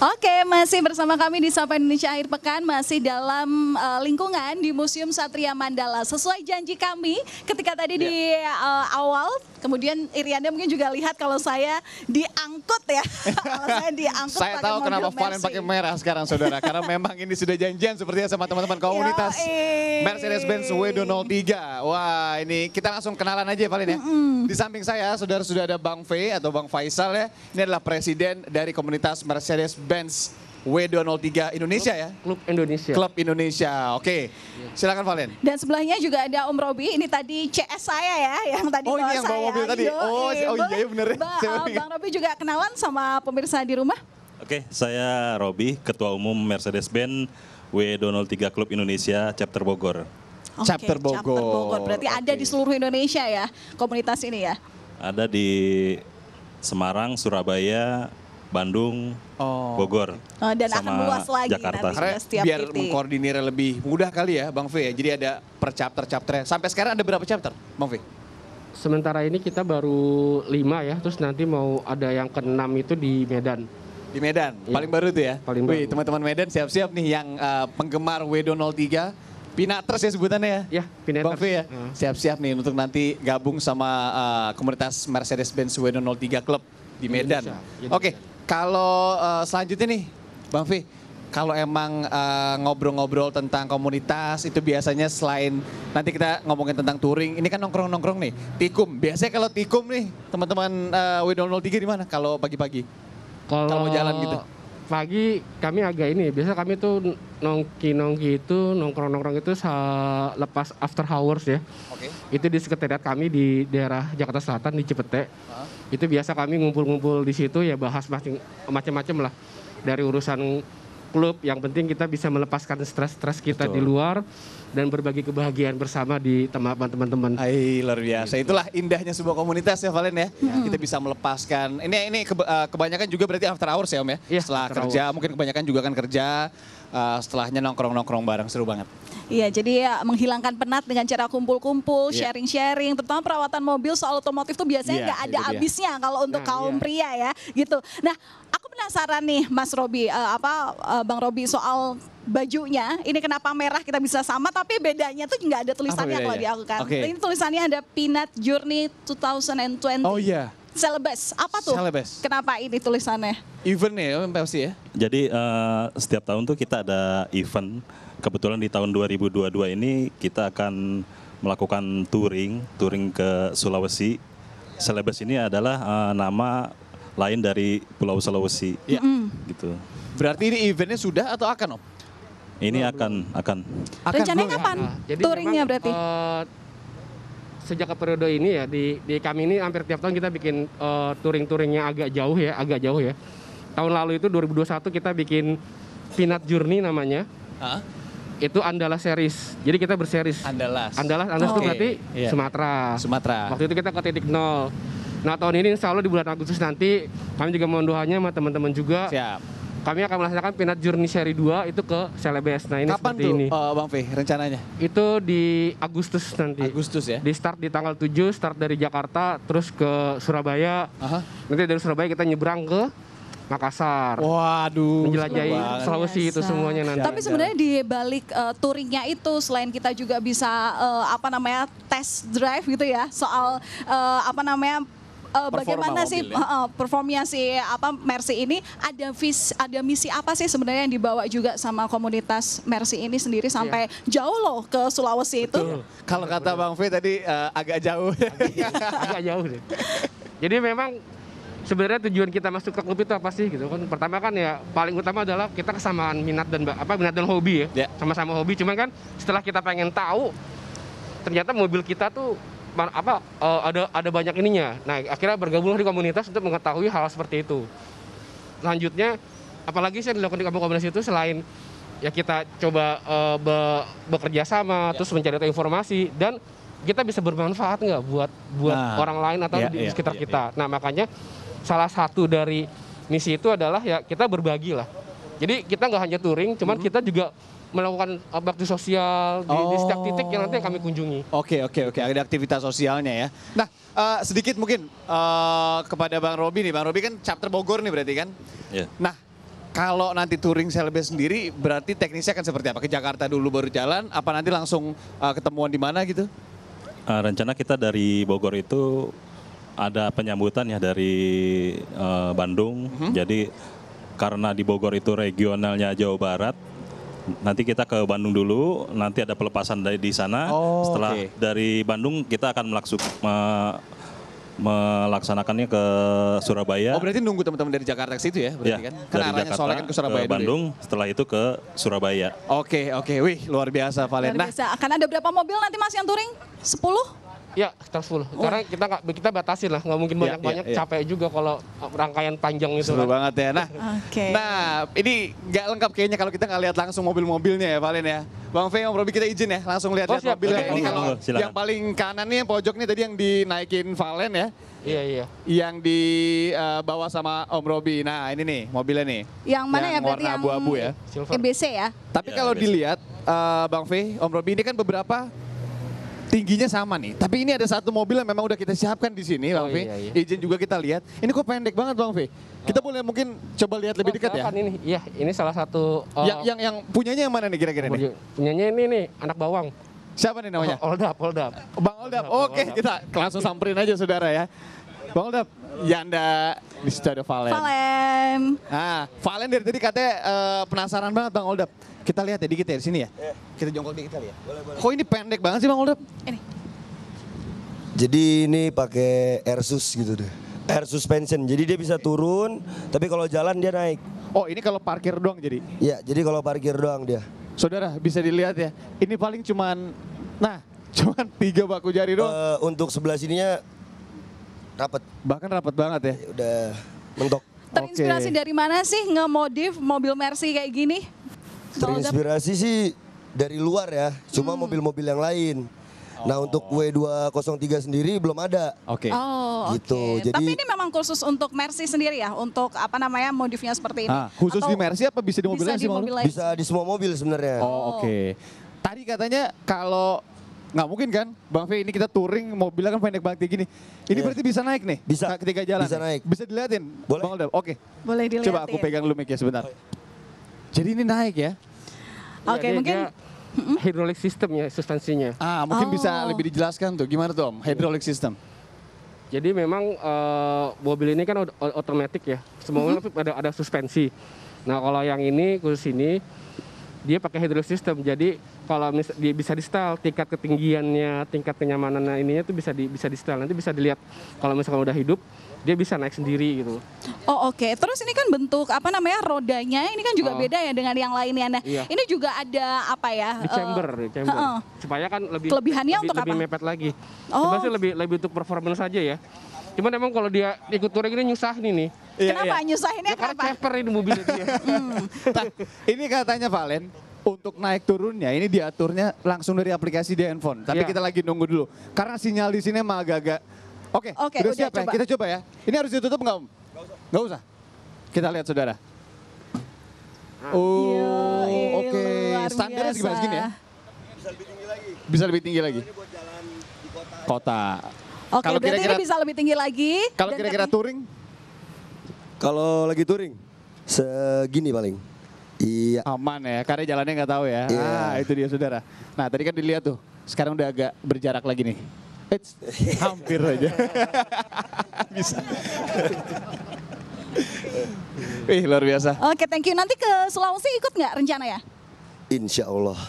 Oke, masih bersama kami di Sapa Indonesia Akhir Pekan, masih dalam lingkungan di Museum Satria Mandala. Sesuai janji kami ketika tadi di awal, kemudian Irianda mungkin juga lihat kalau saya diangkut ya. Kalau saya diangkut Saya tahu kenapa Valen pakai merah sekarang saudara, karena memang ini sudah janjian sepertinya sama teman-teman komunitas Mercedes-Benz W203. Wah, ini kita langsung kenalan aja Valen ya. Di samping saya saudara sudah ada Bang V atau Bang Faisal ya. Ini adalah presiden dari komunitas Mercedes-Benz W203 Indonesia ya? Klub Indonesia. Klub Indonesia, oke. Silakan Valen. Dan sebelahnya juga ada Om Robi, ini tadi CS saya ya, yang tadi Oh, ini yang bawa mobil tadi? Oh iya bener. Bang Robi juga kenalan sama pemirsa di rumah? Oke, saya Robi, Ketua Umum Mercedes-Benz W203 Klub Indonesia, Chapter Bogor. Oke, Chapter Bogor. Berarti ada di seluruh Indonesia ya, komunitas ini ya? Ada di Semarang, Surabaya, Bandung, Bogor, dan akan sama meluas lagi Jakarta. nanti Karena setiap biar titik. mengkoordinir lebih mudah kali ya Bang V ya. Jadi ada per chapter-chapternya. Sampai sekarang ada berapa chapter Bang V? Sementara ini kita baru 5 ya, terus nanti mau ada yang ke-6 itu di Medan. Di Medan, Iya. paling baru tuh ya? Paling Wih, baru. teman-teman Medan siap-siap nih yang penggemar W203. Pinaters ya sebutannya ya? Ya, Pinaters. Bang V ya? Siap-siap nih untuk nanti gabung sama komunitas Mercedes-Benz W203 Club di Medan. Indonesia. Oke, kalau selanjutnya nih Bang V, kalau emang ngobrol-ngobrol tentang komunitas itu biasanya selain nanti kita ngomongin tentang touring, ini kan nongkrong-nongkrong nih, tikum. Biasanya kalau tikum nih teman-teman W203 di mana kalau pagi-pagi? Kalau mau jalan gitu. Pagi kami agak ini, biasa kami tuh nongki-nongki itu, nongkrong-nongkrong itu lepas after hours ya. Oke. Itu di sekretariat kami di daerah Jakarta Selatan di Cipete. Itu biasa kami ngumpul-ngumpul di situ ya, bahas macam-macam lah. Dari urusan klub, yang penting kita bisa melepaskan stres-stres kita di luar dan berbagi kebahagiaan bersama di teman-teman. Hai, luar biasa. Itulah indahnya sebuah komunitas ya Valen ya. Kita bisa melepaskan. Ini kebanyakan juga berarti after hours ya Om ya. Iya, Setelah after kerja, mungkin kebanyakan juga kan kerja. Setelahnya nongkrong-nongkrong bareng, seru banget. Iya, jadi ya menghilangkan penat dengan cara kumpul-kumpul, Iya. sharing-sharing, terutama perawatan mobil soal otomotif tuh biasanya Iya, nggak ada itu dia. habisnya kalau untuk Nah, kaum iya. pria ya, gitu. Nah, aku penasaran nih, Mas Robi, Bang Robi soal bajunya. Ini kenapa merah kita bisa sama, tapi bedanya tuh nggak ada tulisannya kalau di bedanya? aku kan. Oke. Ini tulisannya ada Peanut Journey 2020. Oh iya, Celebes, apa tuh? Celebes. Kenapa ini tulisannya? event ya pasti ya. Jadi setiap tahun tuh kita ada event. Kebetulan di tahun 2022 ini kita akan melakukan touring ke Sulawesi. Celebes ini adalah nama lain dari Pulau Sulawesi. Iya. Gitu. Berarti ini eventnya sudah atau akan Om? Ini akan Rencananya belum ya? kapan? Jadi Touringnya memang, berarti? Sejak ke periode ini ya di kami ini hampir tiap tahun kita bikin touring-touringnya agak jauh ya. Tahun lalu itu 2021 kita bikin Peanut Journey namanya. Hah? Itu Andala series. Jadi kita berseries. Andalas. Andalas itu Oke, berarti iya. Sumatera. Sumatera. Waktu itu kita ke titik nol. Nah tahun ini insya Allah di bulan Agustus nanti kami juga mohon doanya sama teman-teman juga. Siap. Kami akan melaksanakan Peanut Journey seri 2 itu ke Celebes. Nah ini Kapan seperti tuh ini. Bang V rencananya? Itu di Agustus nanti. Agustus ya? Di start di tanggal 7, start dari Jakarta, terus ke Surabaya. Aha. Nanti dari Surabaya kita nyebrang ke Makassar. Waduh. Menjelajahi seru banget. Sulawesi itu Biasa. semuanya nanti. Tapi sebenarnya di balik touringnya itu selain kita juga bisa test drive gitu ya soal bagaimana Performa sih mobil ya. performnya si Mercy ini ada misi apa sih sebenarnya yang dibawa juga sama komunitas Mercy ini sendiri sampai jauh loh ke Sulawesi itu. Kalau kata Bang V tadi agak jauh. Agak jauh deh. Jadi memang sebenarnya tujuan kita masuk ke klub itu apa sih gitu kan? Pertama kan ya paling utama adalah kita kesamaan minat dan hobi ya. Ya. Sama-sama hobi. Cuman kan setelah kita pengen tahu ternyata mobil kita tuh ada banyak ininya. Nah, akhirnya bergabunglah di komunitas untuk mengetahui hal seperti itu. Selanjutnya apalagi sih yang dilakukan di komunitas itu selain ya kita coba bekerja sama, terus mencari tahu informasi dan kita bisa bermanfaat nggak buat orang lain atau di sekitar kita. Nah, makanya salah satu dari misi itu adalah ya kita berbagi lah. Jadi kita nggak hanya touring, cuman kita juga melakukan bakti sosial di setiap titik yang nanti kami kunjungi. Oke, ada aktivitas sosialnya ya. Nah, sedikit mungkin kepada Bang Robi nih. Bang Robi kan chapter Bogor nih berarti kan? ya. Nah, kalau nanti touring Celebi sendiri berarti teknisnya akan seperti apa? Ke Jakarta dulu baru jalan, apa nanti langsung ketemuan di mana gitu? Rencana kita dari Bogor itu ada penyambutan ya dari Bandung. Jadi karena di Bogor itu regionalnya Jawa Barat, nanti kita ke Bandung dulu, nanti ada pelepasan dari di sana. Setelah dari Bandung kita akan melaksanakannya ke Surabaya. Oh berarti nunggu teman-teman dari Jakarta ke situ ya? Berarti Ya, kan? dari Karena arahnya Jakarta soalnya kan ke Surabaya ke dulu Bandung, ya? setelah itu ke Surabaya. Oke, wih luar biasa Valen. Luar biasa. Akan ada berapa mobil nanti Mas yang touring? 10? Ya, sekitar 10. Karena kita batasin lah, nggak mungkin banyak-banyak. Capek juga kalau rangkaian panjang itu. Seru kan. banget ya. Nah, ini nggak lengkap kayaknya kalau kita nggak lihat langsung mobil-mobilnya ya Valen ya. Bang Fe, Om Robi kita izin ya langsung lihat-lihat mobilnya. Ini kalau yang paling kanan nih yang pojok nih tadi yang dinaikin Valen ya. Iya. Yang dibawa sama Om Robi. Nah ini nih mobilnya nih. Yang mana ya berarti warna yang abu-abu ya. Silver. EBC ya? Tapi Ya, kalau EBC. dilihat Bang Fe, Om Robi ini kan beberapa tingginya sama nih. Tapi ini ada satu mobil yang memang udah kita siapkan di sini Bang Fe. Iya. Izin juga kita lihat. Ini kok pendek banget Bang Fe. Kita boleh mungkin coba lihat lebih dekat ya. Silakan ini. Iya, ini salah satu Yang punyanya yang mana nih kira-kira nih? punyanya ini nih, anak bawang. Siapa nih namanya? Oldap. Bang Oldap. Oke, kita langsung samperin aja saudara ya. Bang Oldap, Yanda di situ ada Valen. Valen. Nah, Valen dari tadi katanya penasaran banget Bang Oldap. Kita lihat ya dikit ya di sini ya. Kita jongkok dikit kali ya. Boleh. Kok ini pendek banget sih Bang Oldap? Ini. Jadi ini pakai air sus gitu deh. Air suspension. Jadi dia bisa turun, tapi kalau jalan dia naik. Oh, ini kalau parkir doang jadi. Ya, jadi kalau parkir doang dia. Saudara bisa dilihat ya. Ini paling cuman 3 baku jari doang. Untuk sebelah sininya rapat. Bahkan rapat banget ya. Ya udah mentok. Terinspirasi dari mana sih ngemodif mobil Mercy kayak gini? Bang Oldap? Terinspirasi sih dari luar ya, cuma mobil-mobil yang lain. Nah untuk W203 sendiri belum ada. Oke. Oh, Gitu, oke. jadi- Tapi ini memang khusus untuk Mercy sendiri ya, untuk modifnya seperti ini. Khusus Atau di Mercy apa bisa di mobil lain bisa sih di Bang mobil Oldap? lain? Bisa di semua mobil sebenarnya. Oh, oke. Tadi katanya kalau nggak mungkin kan, Bang Fe ini kita touring mobilnya kan pendek banget kayak gini. Ini berarti bisa naik nih? Bisa. Ketika jalan? Bisa naik. Bisa dilihatin? Boleh. Bang Oldap, oke. Boleh dilihatin. Coba aku pegang dulu mic-nya sebentar. Jadi ini naik ya? Oke, mungkin hidrolik sistem ya suspensinya. Mungkin bisa lebih dijelaskan tuh. Gimana tuh Om, hydraulic system? Jadi memang mobil ini kan otomatis ya. Semua mobil ada suspensi. Nah kalau yang ini khusus ini dia pakai hidrolik system. Jadi kalau dia bisa di setel tingkat ketinggiannya, tingkat kenyamanannya ininya tuh bisa di setel. Nanti bisa dilihat kalau misalkan udah hidup dia bisa naik sendiri gitu. Oh oke. Terus ini kan bentuk rodanya ini kan juga beda ya dengan yang lainnya. Nah, Iya. ini juga ada apa ya? Di chamber. Supaya kan lebih Kelebihannya untuk lebih apa? mepet lagi. Oh. Sebenarnya lebih untuk performance saja ya. Cuman emang kalau dia ikut touring ini nyusah nih. Kenapa nyusahinnya Ya, karena kenapa? ceper ini mobilnya dia. Nah, ini katanya Valen, untuk naik turunnya ini diaturnya langsung dari aplikasi di handphone. Tapi Iya. kita lagi nunggu dulu. Karena sinyal di sini emang agak-agak. Oke, Oke, udah udah siap ya? coba. Kita coba ya. Ini harus ditutup nggak Om? Nggak usah. Kita lihat saudara. Oh, Yoi, oke. luar Standarnya biasa. segini ya? Bisa lebih tinggi lagi. Kota. Oke, Kalau berarti kira-kira- ini bisa lebih tinggi lagi. Kalau Dan kira-kira touring, Kalau lagi touring segini paling. Iya. aman ya, karena jalannya nggak tahu ya. Iya. Itu dia saudara. Nah tadi kan dilihat tuh, sekarang udah agak berjarak lagi nih. Eits, hampir aja. Bisa. Wih luar biasa. Oke, thank you. Nanti ke Sulawesi ikut nggak rencana ya? Insya Allah.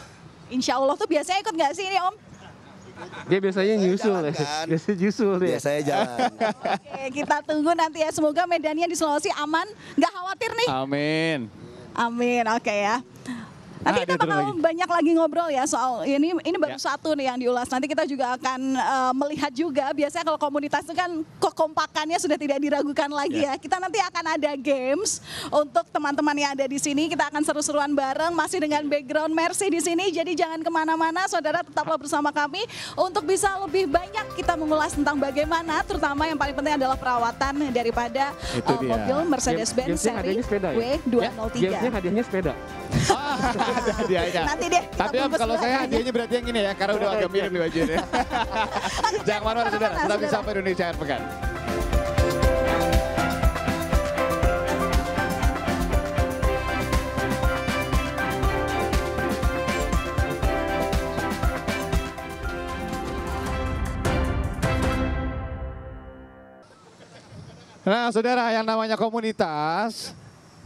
Insya Allah tuh biasanya ikut nggak sih ini Om? Dia biasanya nyusul ya. kan? Biasanya nyusul dia. Biasanya jalan. Oke, kita tunggu nanti ya. Semoga medannya di Sulawesi aman. Nggak khawatir nih. Amin. Amin, oke ya. Nanti kita Ada terus bakal lagi. banyak lagi ngobrol ya soal ini baru Ya. satu nih yang diulas. Nanti kita juga akan melihat juga biasanya kalau komunitas itu kan kekompakannya sudah tidak diragukan lagi ya. Kita nanti akan ada games untuk teman-teman yang ada di sini. Kita akan seru-seruan bareng masih dengan background Mercy di sini. Jadi jangan kemana-mana, saudara tetaplah bersama kami untuk bisa lebih banyak kita mengulas tentang bagaimana, terutama yang paling penting adalah perawatan daripada Itu dia. mobil Mercedes-Benz Gamesnya seri hadiahnya sepeda ya? W203. Gamesnya hadiahnya sepeda. Ada hadiahnya. Nanti deh. kita Tapi Om, bungkus kalau dulu saya hadiahnya. hadiahnya berarti yang ini ya, karena udah agak mirip nih bajunya. Jangan kemana-mana saudara, tetap di Sapa Indonesia Akhir Pekan. Nah, saudara, yang namanya komunitas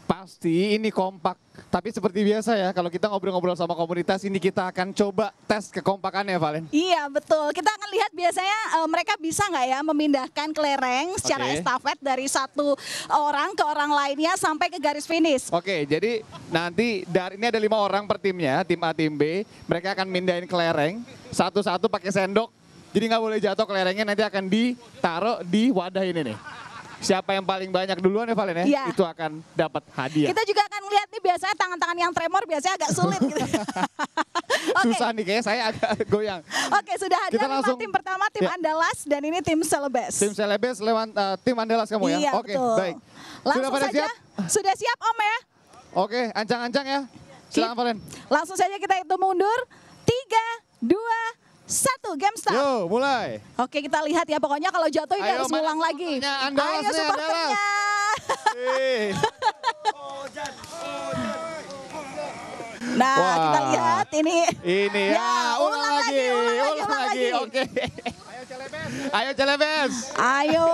pasti ini kompak. Tapi seperti biasa ya, kalau kita ngobrol-ngobrol sama komunitas ini kita akan coba tes kekompakannya, Valen. Iya, betul. Kita akan lihat biasanya mereka bisa nggak ya memindahkan kelereng secara estafet dari satu orang ke orang lainnya sampai ke garis finish. Oke, jadi nanti dari ini ada 5 orang per timnya, tim A, tim B. Mereka akan mindahin kelereng satu-satu pakai sendok. Jadi nggak boleh jatuh, kelerengnya nanti akan ditaruh di wadah ini nih. Siapa yang paling banyak duluan ya Valen ya, iya, itu akan dapat hadiah. Kita juga akan lihat nih biasanya tangan-tangan yang tremor biasanya agak sulit gitu. Susah nih kayaknya saya agak goyang. Oke, sudah ada Kita 5 langsung, tim. Pertama tim Andalas dan ini tim Celebes. Tim Celebes lewat tim Andalas kamu ya? Iya, Oke, betul. baik. Langsung Sudah pada saja, siap? Sudah siap Om ya? Oke, ancang-ancang ya. Silakan Valen. Langsung saja kita hitung mundur. 3, 2, 1, game start. Yo, mulai. Oke, kita lihat ya, pokoknya kalau jatuh ini Ayo, harus ngulang lagi. Andalas, Ayo supporternya. Nah, Wah. kita lihat ini. Ini ya, ulang lagi. Oke. Ayo Celebes. Ayo,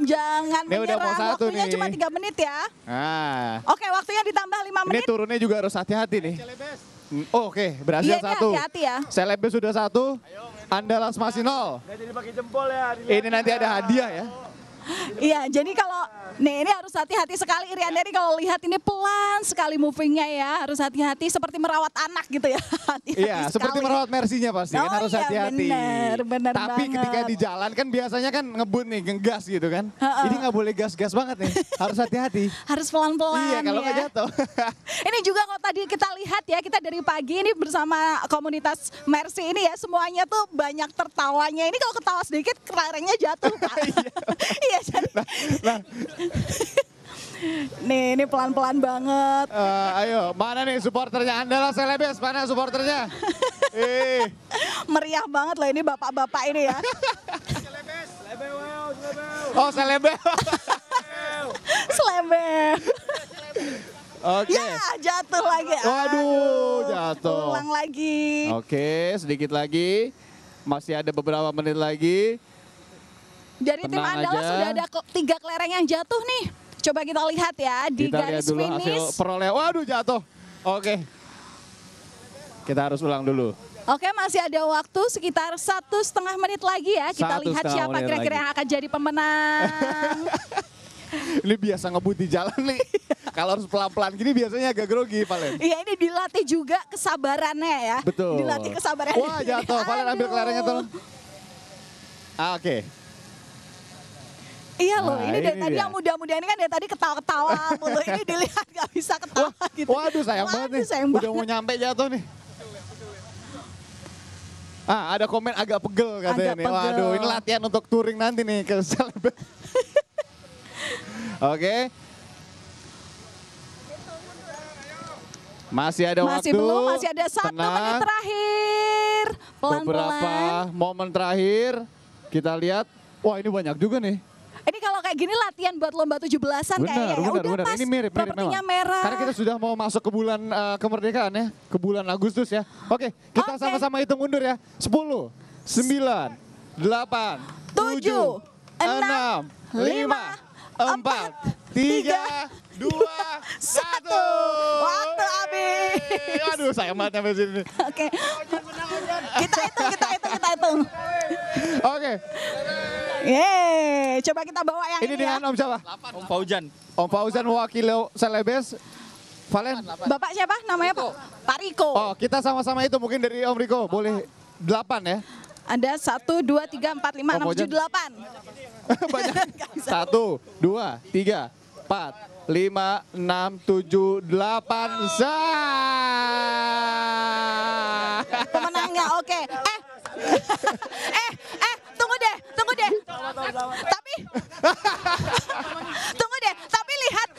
jangan Ini udah mau menyerah. satu Waktunya nih. cuma 3 menit ya. Nah, Oke, waktunya ditambah 5 ini menit. turunnya juga harus hati-hati nih. Oh, oke, berhasil Iya, ini satu. hati-hati ya. Celebes sudah 1, Andalas masih 0. Ini nanti ada hadiah ya. Iya, jadi kalau nih ini harus hati-hati sekali Irianderi kalau lihat ini pelan sekali movingnya ya, harus hati-hati seperti merawat anak gitu ya. Hati-hati Iya, seperti sekali. merawat Mercy-nya pasti kan Oh harus iya, hati-hati. bener Tapi banget. ketika di jalan kan biasanya kan ngebut nih, ngegas gitu kan. Ini nggak boleh gas-gas banget nih, harus hati-hati. Harus pelan-pelan Iya, kalau ya. nggak jatuh. Ini juga kalau tadi kita lihat ya, kita dari pagi ini bersama komunitas Mercy ini ya, semuanya tuh banyak tertawanya. Ini kalau ketawa sedikit kelerengnya jatuh Pak. Iya, jadi. Nah, Nih, ini pelan-pelan banget. ayo, mana nih supporternya Andalas Celebes? Mana supporternya? Meriah banget loh ini bapak-bapak ini ya. Oh, Celebes. Seleber. Oke. Ya, jatuh lagi. Waduh, jatuh. Ulang lagi. Oke, sedikit lagi. Masih ada beberapa menit lagi. Dari tim Tenang Andalas aja. sudah ada 3 kelereng yang jatuh nih. Coba kita lihat ya di Kita lihat garis dulu hasil finish. perolehan. Waduh, jatuh. Oke. Kita harus ulang dulu. Oke, masih ada waktu sekitar 1,5 menit lagi ya. Kita 1,5 lihat siapa menit kira-kira lagi. yang akan jadi pemenang. Ini biasa ngebut di jalan nih. Kalau harus pelan-pelan gini biasanya agak grogi, Valen. Iya, ini dilatih juga kesabarannya ya. Betul. Dilatih kesabarannya. Wah, jatuh. Valen ambil Aduh. kelerengnya tolong. Oke. Iya loh, Nah, ini dari ini tadi dia. yang muda-muda ini kan dari tadi ketawa-ketawa mulu. Ini dilihat gak bisa ketawa gitu. Waduh, sayang banget nih. Sayang Udah banget. mau nyampe jatuh nih. Ada komen agak pegel katanya Agak nih. Waduh, pegel. ini latihan untuk touring nanti nih ke Celebes. Oke. Masih ada Masih waktu. belum, masih ada 1 menit Tenang. terakhir. Beberapa Pelan-pelan. momen terakhir. Kita lihat. Wah, ini banyak juga nih. Ini kalau kayak gini latihan buat lomba 17-an kayaknya ya. Udah benar. pas, Ini mirip propertinya memang. merah. Karena kita sudah mau masuk ke bulan kemerdekaan ya, ke bulan Agustus ya. Oke, kita Oke. sama-sama hitung mundur ya. 10, 9, 8, 7, 6, 5, 4, 3, 2, 1. Waktu habis. Aduh, sayang banget sampai sini. Oke. Kita hitung. Oke, Yeay, coba kita bawa yang ini ini ya. dengan Om siapa? Om Faujan. Om Fauzan wakil Celebes. Valen. Bapak siapa namanya Pak? Pak Riko. Oh, kita sama-sama itu mungkin dari Om Riko. Boleh 8 ya. Ada 1, 2, 3, 4, 5, 6, 7, 8. Banyak. 1, 2, 3, 4, 5, 6, 7, 8. Pemenangnya oke. Tunggu deh. Tapi tunggu deh. Tapi lihat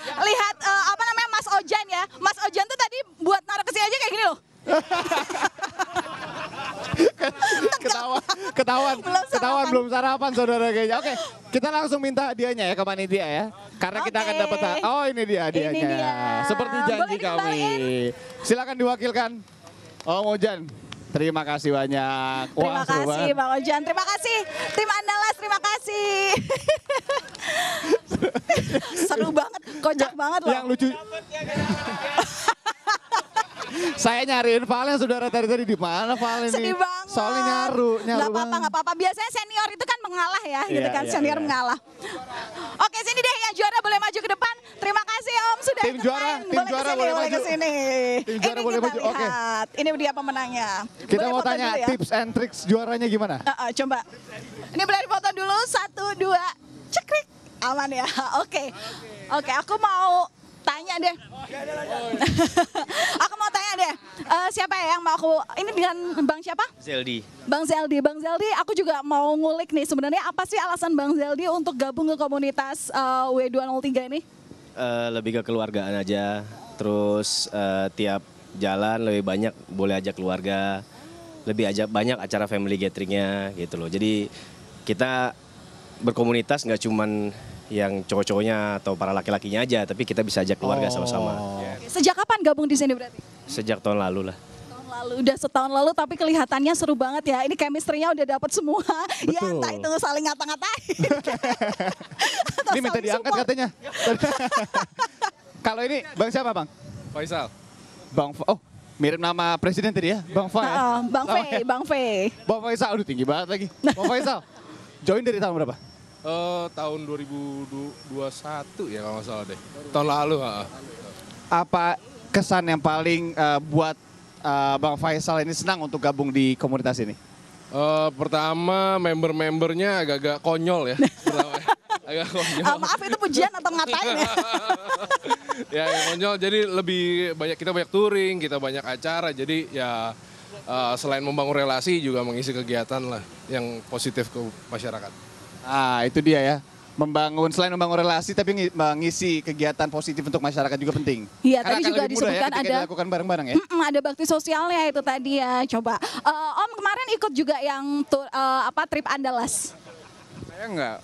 apa namanya Mas Ojan ya. Mas Ojan tuh tadi buat naruh ke sini aja kayak gini loh. Ketahuan belum sarapan saudara kayaknya. Oke, kita langsung minta hadiahnya ya ke panitia ya. Karena kita akan Oke. dapat, oh ini dia hadiahnya. Ini dia. Seperti janji Boleh kami. dikembaliin. Silakan diwakilkan. Om Ojan, terima kasih banyak. Terima seru kasih banget. Bang Ojan. Terima kasih tim Andalas. Terima kasih. Seru banget, kocak banget loh. Yang lucu. Saya nyariin Valen saudara tadi di mana Valen nih? Sedih banget. Soalnya nyaru Nggak banget. nggak apa-apa. Biasanya senior itu kan mengalah ya, gitu Iya, kan. iya, Senior iya. mengalah. Oke, sini deh yang juara boleh maju ke depan. Terima kasih Om sudah Tim ikut juara, main. tim Boleh juara kesini, boleh boleh maju. kesini. Tim juara Ini boleh kita maju, oke. lihat. Ini dia pemenangnya. Kita Boleh mau foto tanya dulu ya? tips and tricks juaranya gimana? Coba. Ini boleh dipoto dulu. 1, 2. Cekrek. Aman ya. Oke. Oke, aku mau tanya deh. Aku mau tanya deh. Siapa ya yang mau aku ini dengan Bang siapa? Zeldi. Bang Zeldi. Bang Zeldi, aku juga mau ngulik nih sebenarnya apa sih alasan Bang Zeldi untuk gabung ke komunitas W203 ini? Lebih ke keluargaan aja. Terus tiap jalan lebih banyak boleh ajak keluarga. Lebih ajak banyak acara family gatheringnya gitu loh. Jadi kita berkomunitas nggak cuman yang cowok-cowoknya atau para laki-lakinya aja, tapi kita bisa ajak keluarga sama-sama. Sejak kapan gabung di sini berarti? Sejak tahun lalu lah. Tahun lalu, udah setahun lalu tapi kelihatannya seru banget ya. Ini chemistry-nya udah dapat semua. Ya Betul. entah itu saling ngata-ngatain. Atau Ini minta saling diangkat support. katanya. Kalau ini Bang siapa Bang? Faisal. Oh mirip nama presiden tadi ya, Bang Fa ya? Bang Oh, Fe, ya. Bang Fe. Bang Faisal, aduh tinggi banget lagi. Bang Faisal, join dari tahun berapa? Tahun 2021 ya kalau nggak salah deh. Tahun lalu. Apa kesan yang paling buat Bang Faisal ini senang untuk gabung di komunitas ini? Pertama member-membernya agak-agak konyol ya. Pertama, agak konyol. Maaf itu pujian atau ngatain ya? Ya agak konyol, jadi lebih banyak, kita banyak touring, kita banyak acara. Jadi ya selain membangun relasi juga mengisi kegiatan lah yang positif ke masyarakat. Ah itu dia ya, selain membangun relasi tapi mengisi kegiatan positif untuk masyarakat juga penting. Iya, Karena tadi akan juga lebih mudah disebutkan ya, ketika ada dilakukan bareng-bareng ya. ada bakti sosialnya itu tadi ya. Coba Om kemarin ikut juga yang trip Andalas. Saya enggak,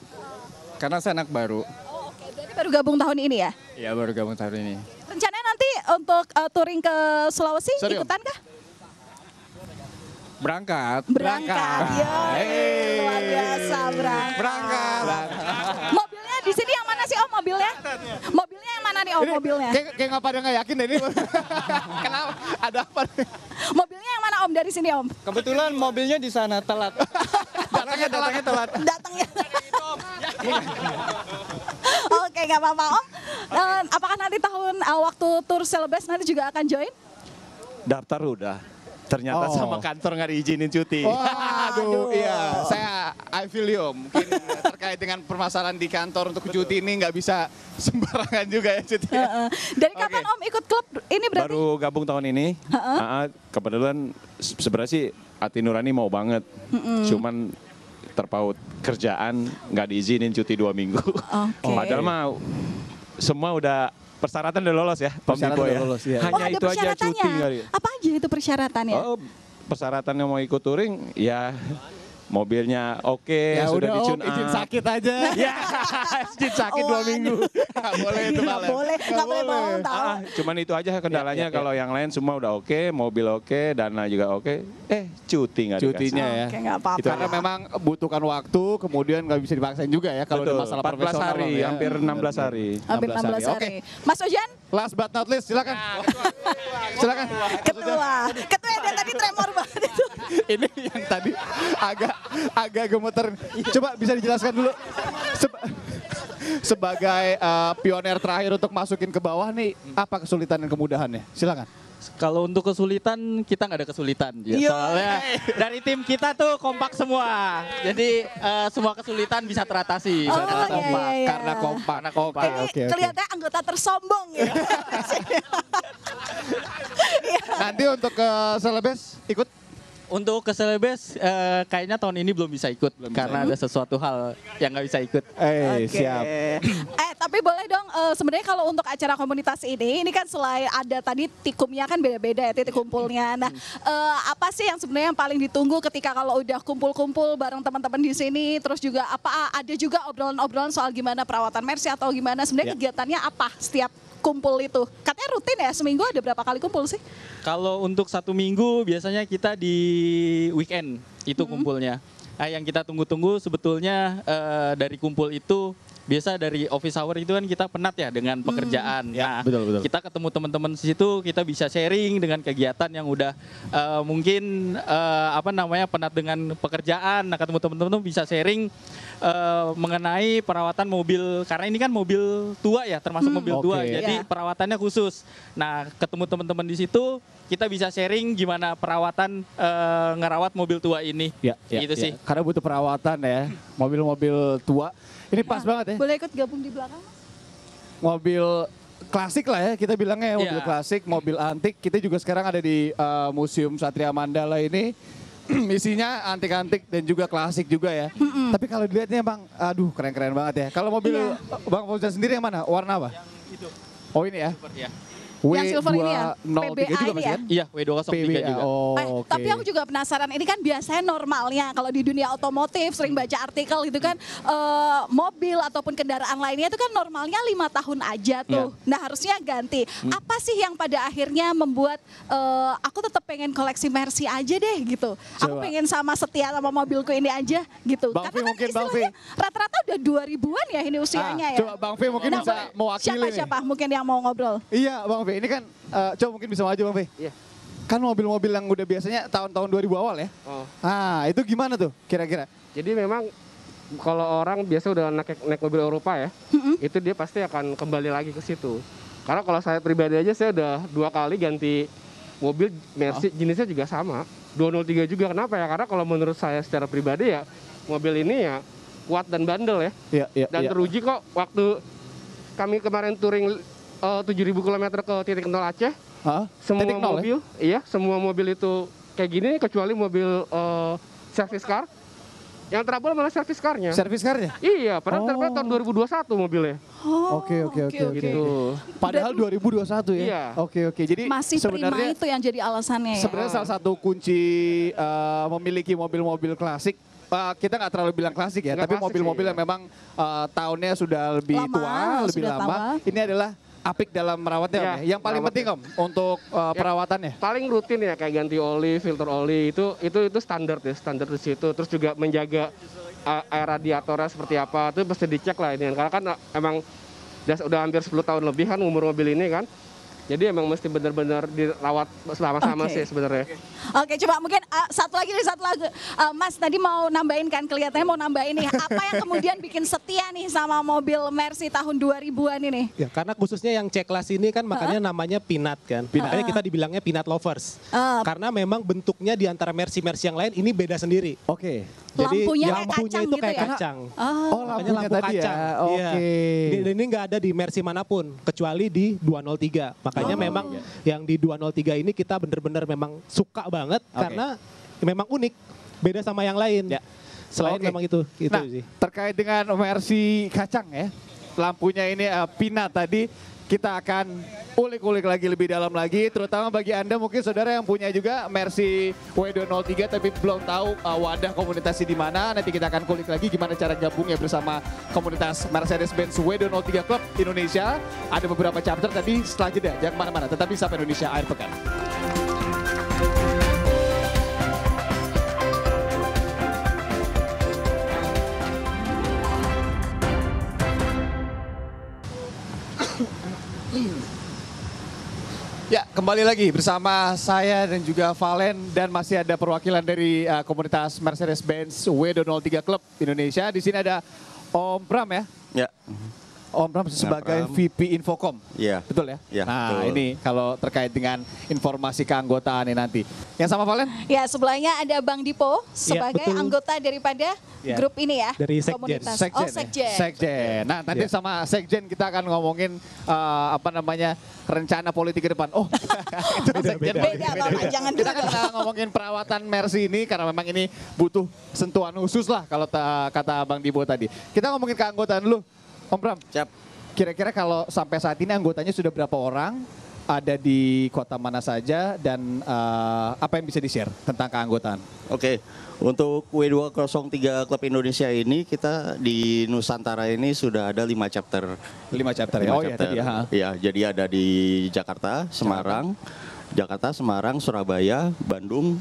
karena saya anak baru. Oh, oke, berarti baru gabung tahun ini ya? Ya baru gabung tahun ini. Rencananya nanti untuk touring ke Sulawesi Sorry, Om. ikutan kah? Berangkat. Berangkat. Ya, Hey. luar biasa berangkat. Mobilnya di sini yang mana sih Om mobilnya? Mobilnya yang mana nih Om mobilnya? Kayak nggak pada nggak yakin deh ini. Kenapa? Ada apa? Mobilnya yang mana Om dari sini Om? Kebetulan mobilnya di sana telat. datangnya telat. Datangnya. Oke, nggak apa-apa Om. Apakah nanti tahun waktu tour Celebes nanti juga akan join? Daftar udah. Ternyata sama kantor nggak diizinin cuti. Waduh, iya. Saya I feel you. Mungkin terkait dengan permasalahan di kantor untuk cuti ini nggak bisa sembarangan juga ya cuti. Dari kapan Om ikut klub ini berarti? Baru gabung tahun ini. Kebetulan sebenarnya sih hati nurani mau banget. Cuman terpaut kerjaan nggak diizinin cuti 2 minggu. Padahal mah semua udah persyaratan udah lolos ya. Persyaratan Pemipo udah lolos, iya. Hanya ada itu aja cuti. persyaratannya. Apa aja itu persyaratannya? Oh, persyaratannya mau ikut touring ya mobilnya oke, Ya sudah udah dicun izin up. sakit aja. Ya, izin sakit 2 minggu. Nggak boleh itu Nggak Valen. boleh, nggak boleh bohong tahu. Cuman itu aja kendalanya kalau yang lain semua udah oke, mobil oke, dana juga oke. Cuti nggak dikasih. Cutinya ya. Oke, nggak apa-apa. Karena memang butuhkan waktu, kemudian nggak bisa dipaksain juga ya kalau ada Betul, masalah 14 profesional. hari, ya. hampir 16 hari. Hampir 16 Oke. hari. Mas Ojan, Last but not least, silakan. Silakan. ketua yang tadi tremor banget itu. Ini yang tadi agak gemeter. Coba bisa dijelaskan dulu. Sebagai pioner terakhir untuk masukin ke bawah nih, apa kesulitan dan kemudahannya? Silakan. Kalau untuk kesulitan, kita nggak ada kesulitan. Ya. Soalnya dari tim kita tuh kompak semua. Jadi semua kesulitan bisa teratasi. Oh, Karena iya, kompak. iya. Karena kompak. Ini kelihatannya anggota tersombong ya. Nanti untuk ke Celebes ikut? Untuk ke Celebes, kayaknya tahun ini belum bisa ikut. Karena ada sesuatu hal yang nggak bisa ikut. Siap. Tapi boleh dong, sebenarnya kalau untuk acara komunitas ini kan selain ada tadi tikumnya kan beda-beda ya titik kumpulnya. Nah, apa sih yang sebenarnya yang paling ditunggu ketika kalau udah kumpul-kumpul bareng teman-teman di sini, terus juga ada juga obrolan-obrolan soal gimana perawatan Mercy atau gimana sebenarnya kegiatannya apa setiap kumpul itu? Katanya rutin ya, seminggu ada berapa kali kumpul sih? Kalau untuk 1 minggu biasanya kita di weekend itu kumpulnya. Yang kita tunggu-tunggu sebetulnya dari kumpul itu biasa dari office hour itu kan kita penat ya dengan pekerjaan. Nah, betul. kita ketemu teman-teman di situ, kita bisa sharing dengan kegiatan yang udah mungkin penat dengan pekerjaan. Nah, ketemu teman-teman bisa sharing mengenai perawatan mobil, karena ini kan mobil tua ya, termasuk mobil tua, jadi perawatannya khusus. Nah, ketemu teman-teman di situ, kita bisa sharing gimana perawatan ngerawat mobil tua ini. Gitu sih. Karena butuh perawatan ya, mobil-mobil tua. Ini pas banget ya. Boleh ikut gabung di belakang, Mas? Mobil klasik lah ya, kita bilangnya ya, mobil klasik, mobil antik. Kita juga sekarang ada di Museum Satria Mandala ini. Isinya antik-antik dan juga klasik juga ya. Tapi kalau dilihatnya Bang, aduh keren-keren banget ya. Kalau mobil Bang Fauzan sendiri yang mana? Warna apa? Yang itu. Oh ini ya? Super, ya. Yang silver ini ya? W203 juga ini Mas ya? kan? Iya, W203 juga. Tapi aku juga penasaran, ini kan biasanya normalnya kalau di dunia otomotif sering baca artikel itu kan mobil ataupun kendaraan lainnya itu kan normalnya 5 tahun aja tuh. Nah harusnya ganti. Apa sih yang pada akhirnya membuat aku tetap pengen koleksi Mercy aja deh gitu. Aku pengen setia sama mobilku ini aja gitu. Bang Karena Fi, kan istilahnya rata-rata udah 2000-an ya ini usianya ya. Coba Bang Fi mungkin bisa mewakili Siapa mungkin yang mau ngobrol? Iya Bang Fi, ini kan coba mungkin bisa maju Bang Fi. Iya. Kan mobil-mobil yang udah biasanya tahun-tahun 2000 awal ya. Nah itu gimana tuh kira-kira? Jadi memang kalau orang biasa udah naik mobil Eropa ya, itu dia pasti akan kembali lagi ke situ. Karena kalau saya pribadi aja saya udah 2 kali ganti mobil Mercy, jenisnya juga sama. 203 juga, kenapa ya? Karena kalau menurut saya secara pribadi ya, mobil ini ya kuat dan bandel ya. Dan teruji kok waktu kami kemarin touring 7.000 km ke titik nol Aceh. Semua mobil, semua mobil itu kayak gini kecuali mobil service car. Yang trouble malah service car-nya. Service car-nya? Iya, padahal tahun 2021 mobilnya. Oke. Gitu. Padahal 2021 ya? Iya. Oke. Jadi masih prima sebenarnya itu yang jadi alasannya ya? Sebenarnya salah satu kunci memiliki mobil-mobil klasik, kita nggak terlalu bilang klasik ya, tapi mobil-mobil yang memang tahunnya sudah lebih tua, lebih lama. Ini adalah apik dalam merawatnya Om ya. Yang paling penting Om untuk perawatannya. Paling rutin ya kayak ganti oli, filter oli itu standar ya, standar di situ. Terus juga menjaga air radiatornya seperti apa, itu pasti dicek lah ini. Karena kan emang udah hampir 10 tahun lebih kan umur mobil ini kan. Jadi emang mesti benar-benar dirawat sama-sama sih sebenarnya. Oke, coba mungkin satu lagi. Mas tadi mau nambahin kan, kelihatannya mau nambahin nih. Apa yang kemudian bikin setia nih sama mobil Mercy tahun 2000-an ini? Ya, karena khususnya yang C-Class ini kan makanya namanya Pinat kan. Makanya kita dibilangnya Pinat Lovers. Karena memang bentuknya di antara Mercy-Mercy yang lain ini beda sendiri. Oke. Jadi lampunya itu gitu kayak ya? kacang. Lampunya lampu tadi kacang. ya. Oke. Ini nggak ada di Mercy manapun kecuali di 203. Makanya memang yang di 203 ini kita benar-benar memang suka banget karena memang unik, beda sama yang lain. Selain memang itu sih. Terkait dengan Mercy kacang ya, lampunya ini Pinat tadi. Kita akan ulik-ulik lagi lebih dalam lagi, terutama bagi Anda mungkin saudara yang punya juga Mercy W203 tapi belum tahu wadah komunitasnya di mana. Nanti kita akan kulik lagi gimana cara gabungnya bersama komunitas Mercedes-Benz W203 Club Indonesia. Ada beberapa chapter tadi setelah jeda, jangan kemana-mana, tetapi Sapa Indonesia akhir pekan. Ya, kembali lagi bersama saya dan juga Valen dan masih ada perwakilan dari komunitas Mercedes-Benz W203 Club Indonesia. Di sini ada Om Pram ya? Ya. Om Pram sebagai VP Infocom. Iya. Betul ya? Ya, nah, betul. ini kalau terkait dengan informasi keanggotaan ini nanti. Yang sama Valen? Ya, sebelahnya ada Bang Dipo sebagai anggota daripada grup ini ya. Dari Sekjen. Komunitas. Sekjen. Sekjen. Nah, nanti sama Sekjen kita akan ngomongin rencana politik ke depan. Oh, itu Sekjen. Beda, Bapak, jangan Kita dulu. akan ngomongin perawatan Mercy ini karena memang ini butuh sentuhan khusus lah kalau kata Bang Dibo tadi. Kita ngomongin keanggotaan dulu. Om Pram, kira-kira kalau sampai saat ini anggotanya sudah berapa orang, ada di kota mana saja, dan apa yang bisa di-share tentang keanggotaan? Oke, untuk W203 Klub Indonesia ini kita di Nusantara ini sudah ada 5 chapter. 5 chapter ya? Oh iya tadi ya. Iya, jadi ada di Jakarta, Semarang, Jakarta, Semarang, Surabaya, Bandung,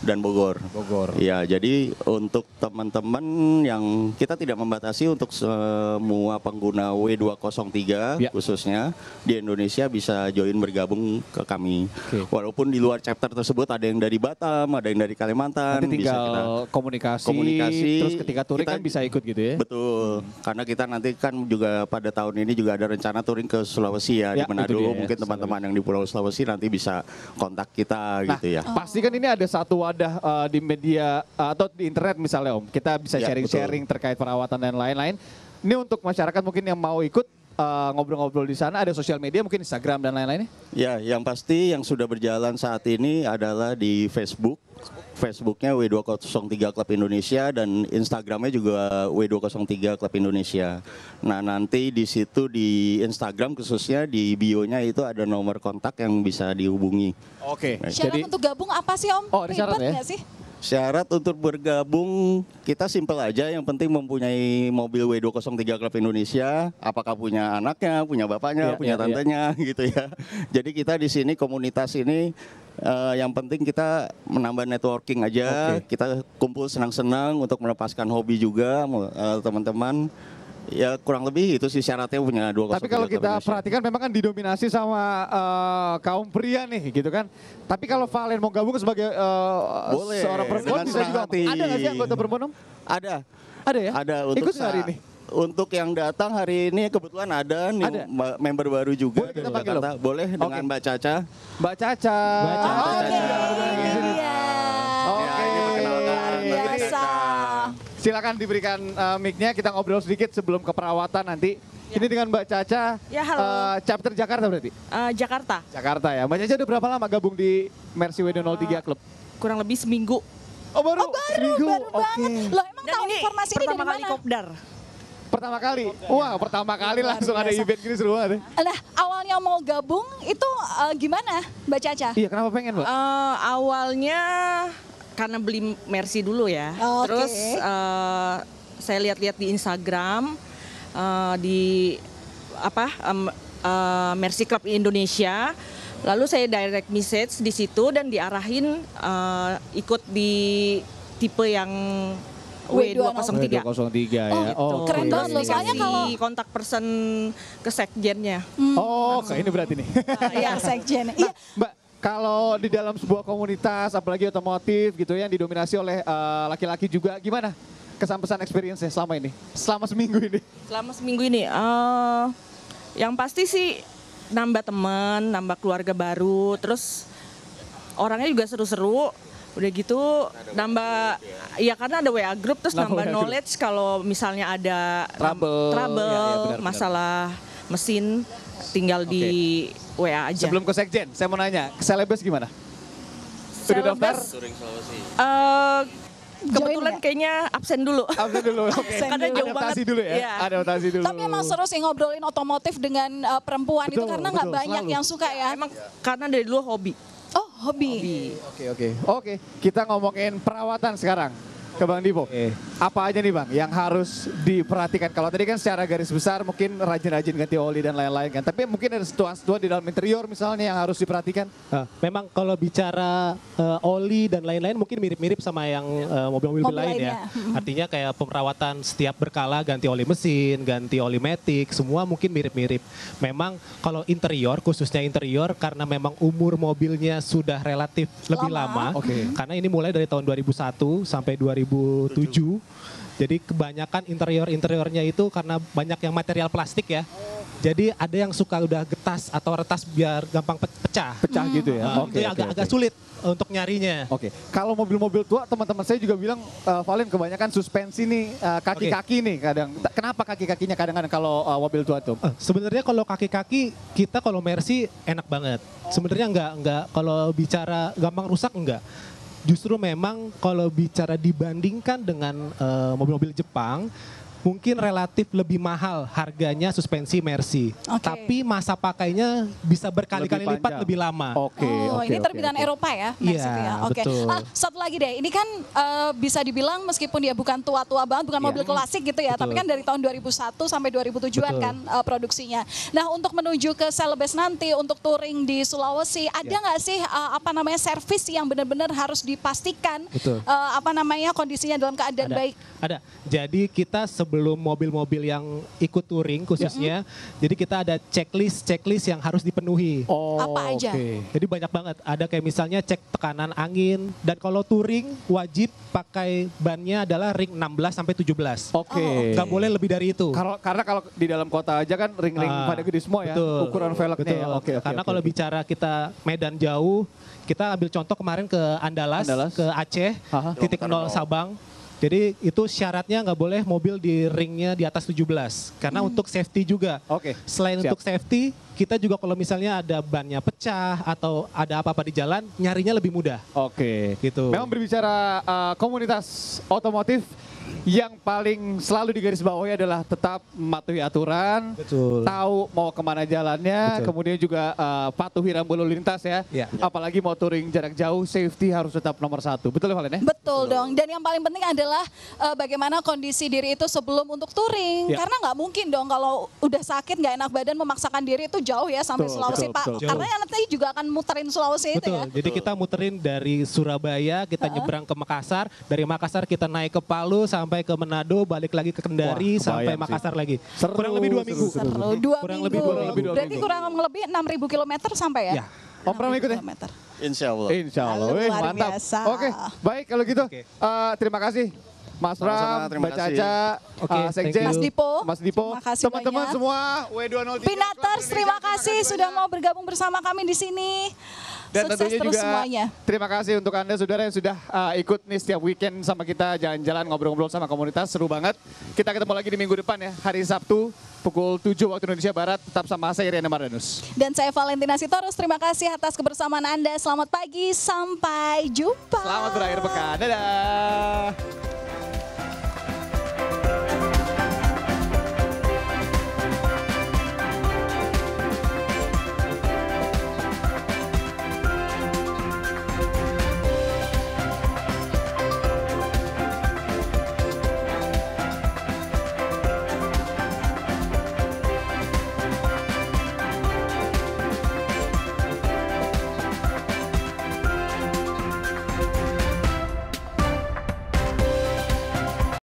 dan Bogor. Ya, jadi untuk teman-teman yang kita tidak membatasi untuk semua pengguna W203 khususnya di Indonesia bisa join bergabung ke kami. Walaupun di luar chapter tersebut ada yang dari Batam, ada yang dari Kalimantan. Nanti tinggal bisa kita komunikasi, terus ketika touring kan bisa ikut gitu ya? Betul, karena kita nanti kan juga pada tahun ini juga ada rencana touring ke Sulawesi ya, di Manado. Mungkin teman-teman yang di Pulau Sulawesi nanti bisa kontak kita gitu ya. Pasti kan ini ada satu wadah di media atau di internet misalnya Om. Kita bisa sharing-sharing terkait perawatan dan lain-lain. Ini untuk masyarakat mungkin yang mau ikut ngobrol-ngobrol di sana, ada sosial media mungkin Instagram dan lain-lainnya? Ya, yang pasti yang sudah berjalan saat ini adalah di Facebook. Facebooknya W203 Club Indonesia dan Instagramnya juga W203 Club Indonesia. Nah, nanti di situ di Instagram khususnya di bio-nya itu ada nomor kontak yang bisa dihubungi. Oke. Syarat untuk gabung apa sih Om? Oh, ada syarat ya? Nggak sih? Syarat untuk bergabung kita simpel aja, yang penting mempunyai mobil W203 Club Indonesia, apakah punya anaknya, punya bapaknya, punya tantenya gitu ya. Jadi kita di sini komunitas ini yang penting kita menambah networking aja, kita kumpul senang-senang untuk melepaskan hobi juga teman-teman. Ya kurang lebih itu sih syaratnya punya 203. Tapi kalau kita perhatikan memang kan didominasi sama kaum pria nih gitu kan. Tapi kalau Valen mau gabung sebagai seorang perempuan bisa juga. Ada nggak sih anggota perempuan Om? Ada. Ada ya? Ada untuk ikut hari ini? Untuk yang datang hari ini kebetulan ada nih member baru juga. Boleh kita panggil Om? Boleh dengan Mbak Caca. Mbak Caca. Mbak Caca. Oke. Biasa. Silakan diberikan mic-nya, kita ngobrol sedikit sebelum ke perawatan nanti. Ini dengan Mbak Caca, chapter Jakarta berarti? Jakarta. Jakarta ya. Mbak Caca udah berapa lama gabung di Mercy W203 Club? Kurang lebih seminggu. Oh baru? Seminggu? Banget. Loh emang tahu informasi ini dari pertama kali mana? kopdar. Pertama kali? Wah pertama kali langsung ada event gini seru banget. Nah awalnya mau gabung itu gimana Mbak Caca? Iya kenapa pengen Mbak? Awalnya karena beli Mercy dulu ya. Terus saya lihat-lihat di Instagram di Mercy Club Indonesia. Lalu saya direct message di situ dan diarahin ikut di tipe yang W203. W203 ya. Oh, keren banget loh. Soalnya kalau kontak person ke sekjennya. Oh, ini berarti nih. Iya, sekjen. Iya, Mbak. Kalau di dalam sebuah komunitas, apalagi otomotif gitu ya, yang didominasi oleh laki-laki juga, gimana kesan-pesan experience-nya selama ini? Selama seminggu ini? Selama seminggu ini, yang pasti sih nambah teman, nambah keluarga baru, terus orangnya juga seru-seru. Udah gitu nambah, ya karena ada WA group, terus nambah knowledge kalau misalnya ada trouble masalah mesin, tinggal di WA aja. Sebelum ke sekjen, saya mau nanya, ke Celebes gimana? Sudah daftar? Kebetulan kayaknya absen dulu. Absen dulu, oke. Karena jauh banget. Adaptasi dulu ya? Adaptasi dulu. Tapi emang seru sih ngobrolin otomotif dengan perempuan itu karena nggak banyak yang suka ya. Emang karena dari dulu hobi. Oh hobi. Oke, kita ngomongin perawatan sekarang. Ke Bang Dipo, apa aja nih Bang yang harus diperhatikan? Kalau tadi kan secara garis besar mungkin rajin-rajin ganti oli dan lain-lain kan. Tapi mungkin ada sentuhan-sentuhan di dalam interior misalnya yang harus diperhatikan. Memang kalau bicara oli dan lain-lain mungkin mirip-mirip sama yang mobil-mobil lain ya. Artinya kayak perawatan setiap berkala, ganti oli mesin, ganti oli matic, semua mungkin mirip-mirip. Memang kalau interior, khususnya interior karena memang umur mobilnya sudah relatif lebih lama. Karena ini mulai dari tahun 2001 sampai 2007. Jadi kebanyakan interiornya itu karena banyak yang material plastik ya. Jadi ada yang suka udah getas atau retas biar gampang pecah. Pecah gitu ya. Itu agak sulit untuk nyarinya. Kalau mobil-mobil tua teman-teman saya juga bilang Valen kebanyakan suspensi nih kaki-kaki nih kadang. Kenapa kaki-kakinya kadang-kadang kalau mobil tua tuh? Sebenarnya kalau kaki-kaki kita kalau Mercy enak banget. Sebenarnya enggak kalau bicara gampang rusak enggak. Justru memang kalau bicara dibandingkan dengan mobil-mobil Jepang, mungkin relatif lebih mahal harganya suspensi Mercy. Tapi masa pakainya bisa berkali-kali lipat lebih lama. Ini terbitan Eropa ya, Mercy ya. Betul. Satu lagi deh, ini kan bisa dibilang meskipun dia bukan tua-tua banget, bukan mobil klasik gitu ya, tapi kan dari tahun 2001 sampai 2007-an kan produksinya. Nah, untuk menuju ke Celebes nanti untuk touring di Sulawesi, ada nggak sih servis yang benar-benar harus dipastikan kondisinya dalam keadaan baik? Ada. Jadi kita sebelum mobil-mobil yang ikut touring khususnya, jadi kita ada checklist yang harus dipenuhi. Apa aja? Jadi banyak banget. Ada kayak misalnya cek tekanan angin, dan kalau touring wajib pakai bannya adalah ring 16 sampai 17. Nggak boleh lebih dari itu. Karena kalau di dalam kota aja kan ring-ring pada gede semua ya, ukuran velgnya ya. Karena kalau bicara kita medan jauh, kita ambil contoh kemarin ke Andalas. Ke Aceh, titik 0 Sabang. Jadi itu syaratnya nggak boleh mobil di ringnya di atas 17. Karena untuk safety juga. Selain untuk safety, kita juga kalau misalnya ada bannya pecah atau ada apa-apa di jalan, nyarinya lebih mudah. Gitu. Memang berbicara komunitas otomotif, yang paling selalu digarisbawahi adalah tetap mematuhi aturan, tahu mau kemana jalannya, kemudian juga patuhi rambu lalu lintas ya. Apalagi mau touring jarak jauh, safety harus tetap nomor 1. Betul ya Valen ya? Betul dong. Dan yang paling penting adalah bagaimana kondisi diri itu sebelum untuk touring. Karena nggak mungkin dong kalau udah sakit nggak enak badan memaksakan diri itu jauh ya sampai Sulawesi Pak. Karena nanti juga akan muterin Sulawesi itu ya. Jadi kita muterin dari Surabaya, kita nyebrang ke Makassar, dari Makassar kita naik ke Palu sampai ke Manado, balik lagi ke Kendari, sampai Makassar lagi. Kurang lebih 2 minggu. Kurang lebih 2 minggu. Berarti kurang lebih 6.000 kilometer sampai ya? Pernah ikut ya? Insya Allah. Luar mantap. biasa. Baik kalau gitu. Terima kasih. Mas Bram, Mbak Caca, Sekjen, Mas Dipo, teman-teman semua W203. Pinaters, terima kasih sudah mau bergabung bersama kami di sini. Dan sukses tentunya terus juga semuanya. Terima kasih untuk Anda saudara yang sudah ikut nih setiap weekend sama kita jalan-jalan ngobrol-ngobrol sama komunitas, seru banget. Kita ketemu lagi di minggu depan ya, hari Sabtu pukul 7 waktu Indonesia Barat. Tetap sama saya Iriana Mardanus. Dan saya Valentina Sitorus, terima kasih atas kebersamaan Anda. Selamat pagi, sampai jumpa. Selamat berakhir pekan, dadah.